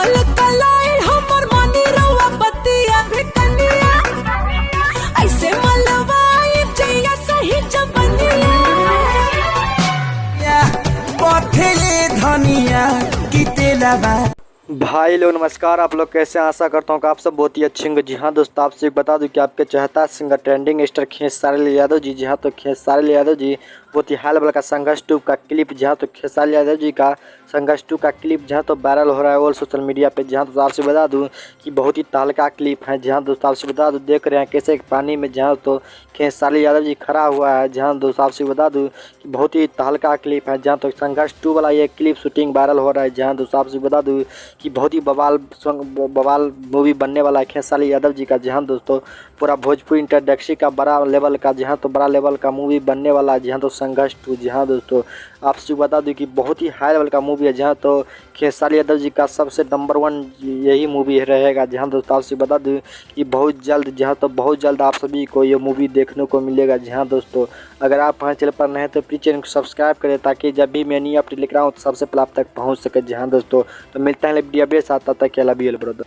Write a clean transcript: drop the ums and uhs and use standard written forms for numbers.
कमल कलाई हमर मनी रउआ बतिया भितनिया ऐसे मलवाई जइया सही जवनिया पथले धनिया की तेलावा। भाई लोग नमस्कार, आप लोग कैसे हैं? आशा करता हूँ कि आप सब बहुत ही अच्छे होंगे। जी हाँ दोस्तों, आपसे एक बता दूं कि आपके चहेता singer trending star Khesari Lal Yadav ji, जी हाँ तो खेसारी लाल यादव जी बहुत ही हाल वाला का संघर्ष 2 का क्लिप, जहाँ तो खेसारी लाल यादव जी का संघर्ष 2 का क्लिप जहाँ तो वायरल हो रहा है और सोशल मीडिया पे। जहाँ तो आपसे बता दूं कि बहुत ही तहलका क्लिप है। जहाँ दोस्तों आपसे बता दूं, देख रहे हैं कैसे पानी में जहाँ तो खेसारी यादव जी खड़ा हुआ है। जहाँ दोस्तों आपसे बता दूं कि बहुत ही तहलका क्लिप है। जहाँ तो संघर्ष 2 वाला ये क्लिप शूटिंग वायरल हो रहा है। जहाँ दोस्तों आपसे बता दूं कि बहुत ही बवाल मूवी बनने वाला है खेसारी यादव जी का। जहाँ दोस्तों पूरा भोजपुरी इंडस्ट्री का बड़ा लेवल का, जहाँ तो बड़ा लेवल का मूवी बनने वाला है। जहाँ तो संघर्ष 2, जहाँ दोस्तों आपसे बता दूं कि बहुत ही हाई लेवल का मूवी है। जहाँ तो खेसारी यादव जी का सबसे नंबर 1 यही मूवी रहेगा। जहाँ दोस्तों आपसे बता दूं कि बहुत जल्द, जहाँ तो बहुत जल्द आप सभी को ये मूवी देखने को मिलेगा। जहाँ दोस्तों अगर आप हमारे चैनल पर नए हैं तो प्लीज़ चैनल को सब्सक्राइब करें, ताकि जब भी मैं नई अपडेट लेकर आऊँ तो सबसे पहले आप तक पहुँच सके। जहाँ दोस्तों तो मिलते हैं वीडियो अपडेट साथ, तब तक के लिए ब्रदर।